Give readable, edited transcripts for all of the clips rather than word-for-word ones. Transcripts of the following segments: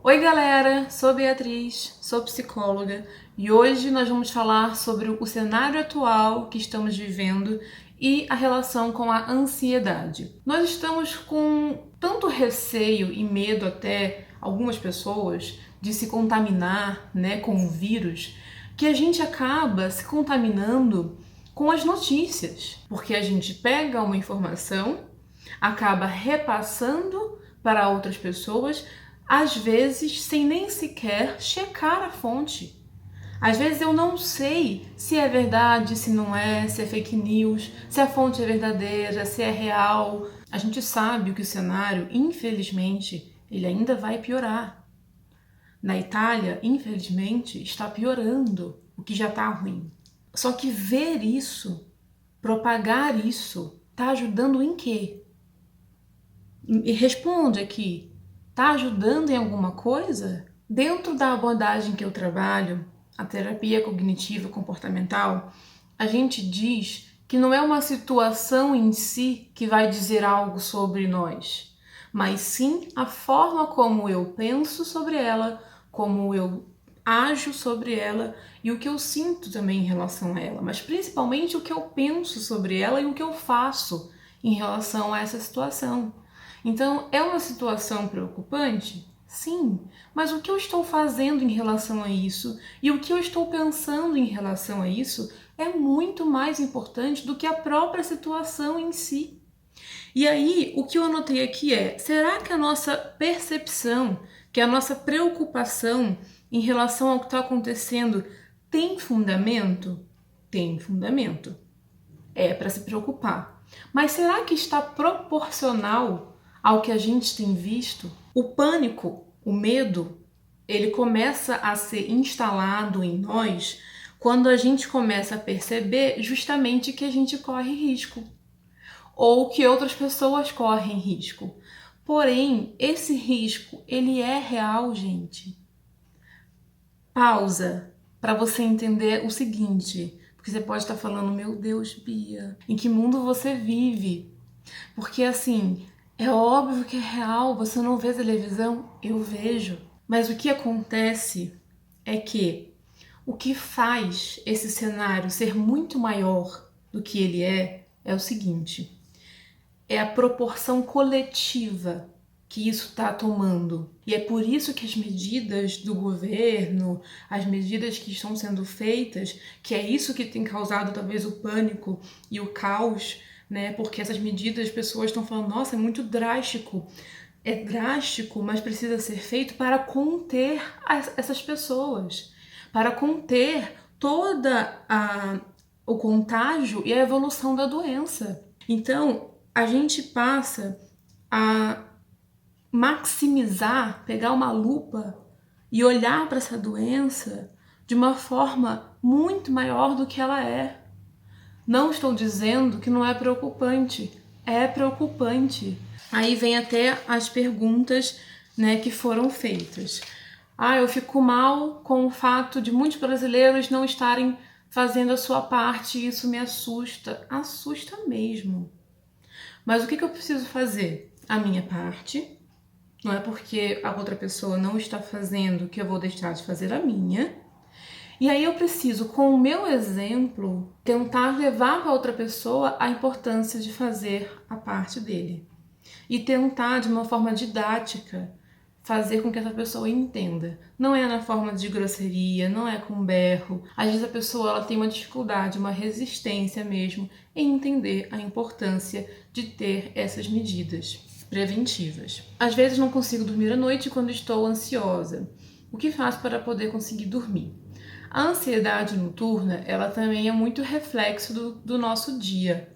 Oi galera, sou Beatriz, sou psicóloga e hoje nós vamos falar sobre o cenário atual que estamos vivendo e a relação com a ansiedade. Nós estamos com tanto receio e medo até algumas pessoas de se contaminar, com o vírus, que a gente acaba se contaminando com as notícias, porque a gente pega uma informação, acaba repassando para outras pessoas, às vezes sem nem sequer checar a fonte. Às vezes eu não sei se é verdade, se não é, se é fake news, se a fonte é verdadeira, se é real. A gente sabe que o cenário, infelizmente, ele ainda vai piorar. Na Itália, infelizmente, está piorando, o que já está ruim. Só que ver isso, propagar isso, está ajudando em quê? E responde aqui, tá ajudando em alguma coisa? Dentro da abordagem que eu trabalho, a terapia cognitivo comportamental, a gente diz que não é uma situação em si que vai dizer algo sobre nós, mas sim a forma como eu penso sobre ela, como eu ajo sobre ela e o que eu sinto também em relação a ela, mas principalmente o que eu penso sobre ela e o que eu faço em relação a essa situação. Então, é uma situação preocupante? Sim, mas o que eu estou fazendo em relação a isso e o que eu estou pensando em relação a isso é muito mais importante do que a própria situação em si. E aí, o que eu anotei aqui é: será que a nossa percepção, que a nossa preocupação em relação ao que está acontecendo tem fundamento? Tem fundamento. É para se preocupar. Mas será que está proporcional ao que a gente tem visto? O pânico, o medo, ele começa a ser instalado em nós quando a gente começa a perceber justamente que a gente corre risco ou que outras pessoas correm risco. Porém, esse risco, ele é real, gente. Pausa para você entender o seguinte, porque você pode estar falando, meu Deus, Bia, em que mundo você vive? Porque assim, é óbvio que é real, você não vê televisão? Eu vejo. Mas o que acontece é que o que faz esse cenário ser muito maior do que ele é o seguinte: é a proporção coletiva que isso está tomando. E é por isso que as medidas do governo, as medidas que estão sendo feitas, que é isso que tem causado talvez o pânico e o caos, Porque essas medidas as pessoas estão falando, nossa, é muito drástico. É drástico, mas precisa ser feito para conter essas pessoas, para conter o contágio e a evolução da doença. Então, a gente passa a maximizar, pegar uma lupa e olhar para essa doença de uma forma muito maior do que ela é. Não estou dizendo que não é preocupante, é preocupante. Aí vem até as perguntas, que foram feitas. Eu fico mal com o fato de muitos brasileiros não estarem fazendo a sua parte e isso me assusta. Assusta mesmo. Mas o que eu preciso fazer? A minha parte. Não é porque a outra pessoa não está fazendo que eu vou deixar de fazer a minha. E aí eu preciso, com o meu exemplo, tentar levar para outra pessoa a importância de fazer a parte dele. E tentar, de uma forma didática, fazer com que essa pessoa entenda. Não é na forma de grosseria, não é com berro. Às vezes a pessoa ela tem uma dificuldade, uma resistência mesmo em entender a importância de ter essas medidas preventivas. Às vezes não consigo dormir à noite quando estou ansiosa. O que faço para poder conseguir dormir? A ansiedade noturna, ela também é muito reflexo do nosso dia,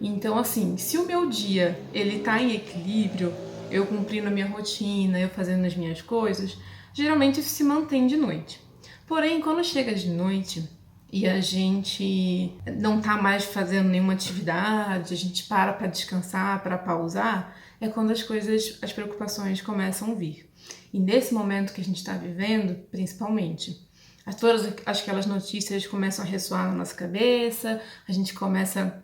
Então, assim, se o meu dia, ele tá em equilíbrio, eu cumprindo a minha rotina, eu fazendo as minhas coisas, geralmente isso se mantém de noite. Porém, quando chega de noite e a gente não tá mais fazendo nenhuma atividade, a gente para descansar, para pausar, é quando as preocupações começam a vir. E nesse momento que a gente está vivendo, principalmente, todas aquelas notícias começam a ressoar na nossa cabeça, a gente começa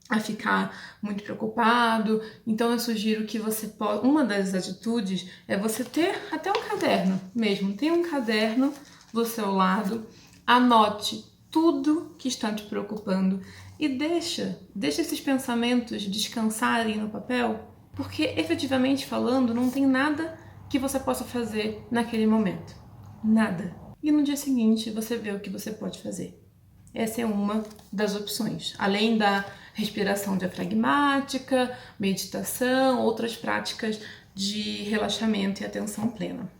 a ficar muito preocupado. Então eu sugiro que você possa, uma das atitudes é você ter até um caderno mesmo, tem um caderno do seu lado, anote tudo que está te preocupando e deixa esses pensamentos descansarem no papel, porque efetivamente falando, não tem nada que você possa fazer naquele momento. Nada. E no dia seguinte você vê o que você pode fazer. Essa é uma das opções. Além da respiração diafragmática, meditação, outras práticas de relaxamento e atenção plena.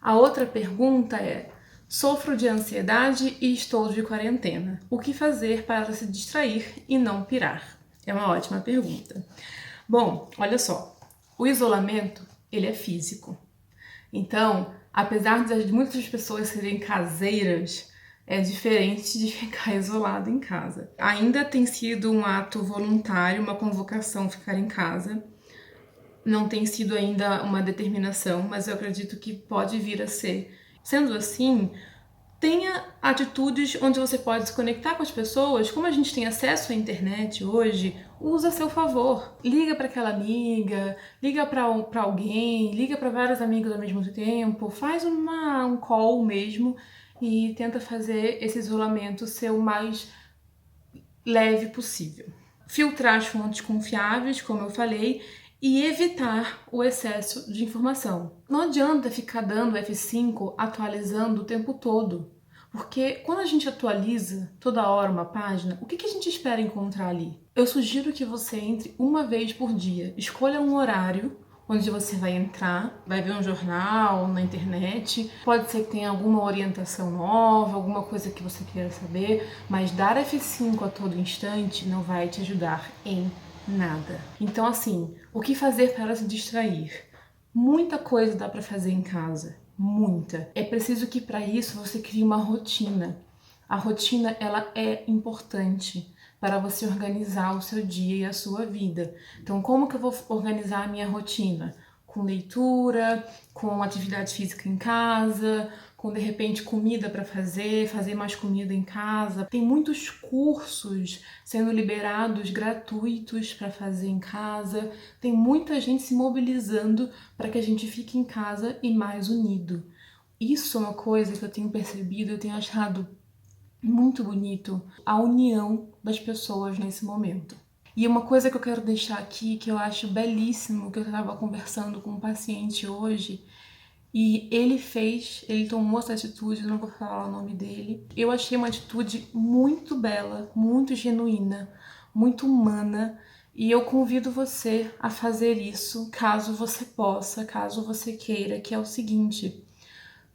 A outra pergunta é: sofro de ansiedade e estou de quarentena. O que fazer para se distrair e não pirar? É uma ótima pergunta. Bom, olha só. O isolamento, ele é físico. Então, apesar de muitas pessoas serem caseiras, é diferente de ficar isolado em casa. Ainda tem sido um ato voluntário, uma convocação ficar em casa. Não tem sido ainda uma determinação, mas eu acredito que pode vir a ser. Sendo assim, tenha atitudes onde você pode se conectar com as pessoas. Como a gente tem acesso à internet hoje, usa a seu favor. Liga para aquela amiga, liga para alguém, liga para vários amigos ao mesmo tempo, faz um call mesmo e tenta fazer esse isolamento ser o mais leve possível. Filtrar as fontes confiáveis, como eu falei, e evitar o excesso de informação. Não adianta ficar dando F5 atualizando o tempo todo, porque quando a gente atualiza toda hora uma página, o que a gente espera encontrar ali? Eu sugiro que você entre uma vez por dia. Escolha um horário onde você vai entrar, vai ver um jornal na internet, pode ser que tenha alguma orientação nova, alguma coisa que você queira saber, mas dar F5 a todo instante não vai te ajudar em nada. Então, assim, o que fazer para se distrair? Muita coisa dá para fazer em casa, muita. É preciso que para isso você crie uma rotina. A rotina, ela é importante para você organizar o seu dia e a sua vida. Então, como que eu vou organizar a minha rotina? Com leitura, com atividade física em casa, com de repente comida para fazer mais comida em casa. Tem muitos cursos sendo liberados gratuitos para fazer em casa. Tem muita gente se mobilizando para que a gente fique em casa e mais unido. Isso é uma coisa que eu tenho percebido, eu tenho achado muito bonito, a união das pessoas nesse momento. E uma coisa que eu quero deixar aqui, que eu acho belíssimo, que eu estava conversando com um paciente hoje, e ele tomou essa atitude, não vou falar o nome dele. Eu achei uma atitude muito bela, muito genuína, muito humana, e eu convido você a fazer isso, caso você possa, caso você queira, que é o seguinte: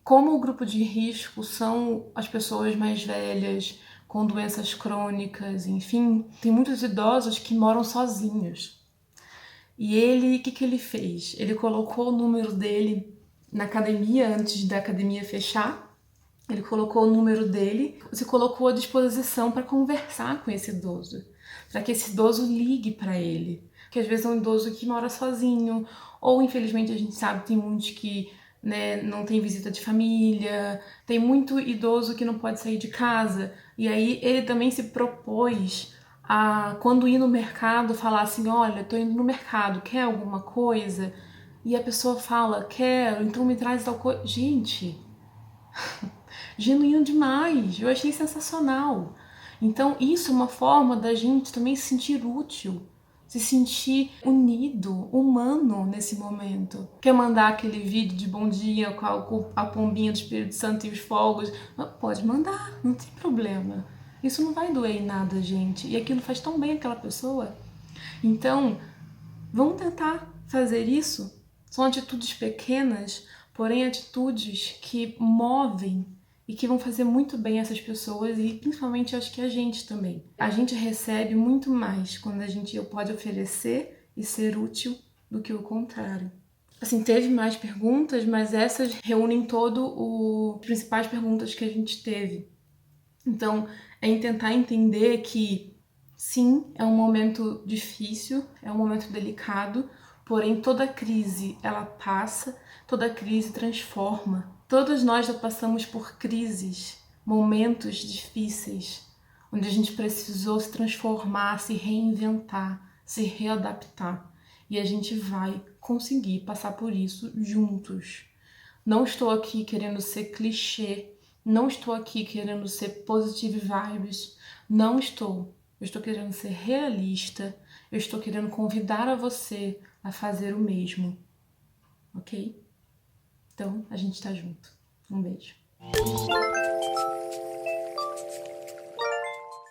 como o grupo de risco são as pessoas mais velhas, com doenças crônicas, enfim, tem muitos idosos que moram sozinhos. E ele, o que ele fez? Ele colocou o número dele na academia, antes da academia fechar. Ele colocou o número dele, se colocou à disposição para conversar com esse idoso, para que esse idoso ligue para ele. Porque às vezes é um idoso que mora sozinho, ou infelizmente a gente sabe, tem muitos que não tem visita de família, tem muito idoso que não pode sair de casa, e aí ele também se propôs a, quando ir no mercado, falar assim: olha, tô indo no mercado, quer alguma coisa? E a pessoa fala: quero, então me traz tal coisa. Gente, genuíno demais, eu achei sensacional. Então isso é uma forma da gente também se sentir útil, se sentir unido, humano nesse momento. Quer mandar aquele vídeo de bom dia com a pombinha do Espírito Santo e os fogos? Pode mandar, não tem problema. Isso não vai doer em nada, gente. E aquilo faz tão bem àquela pessoa. Então, vamos tentar fazer isso. São atitudes pequenas, porém atitudes que movem e que vão fazer muito bem essas pessoas e principalmente acho que a gente também. A gente recebe muito mais quando a gente pode oferecer e ser útil do que o contrário. Assim, teve mais perguntas, mas essas reúnem as principais perguntas que a gente teve. Então, é em tentar entender que sim, é um momento difícil, é um momento delicado, porém toda crise ela passa, toda crise transforma. Todos nós já passamos por crises, momentos difíceis, onde a gente precisou se transformar, se reinventar, se readaptar. E a gente vai conseguir passar por isso juntos. Não estou aqui querendo ser clichê, não estou aqui querendo ser positive vibes, não estou. Eu estou querendo ser realista, eu estou querendo convidar a você a fazer o mesmo, ok? Então, a gente tá junto. Um beijo.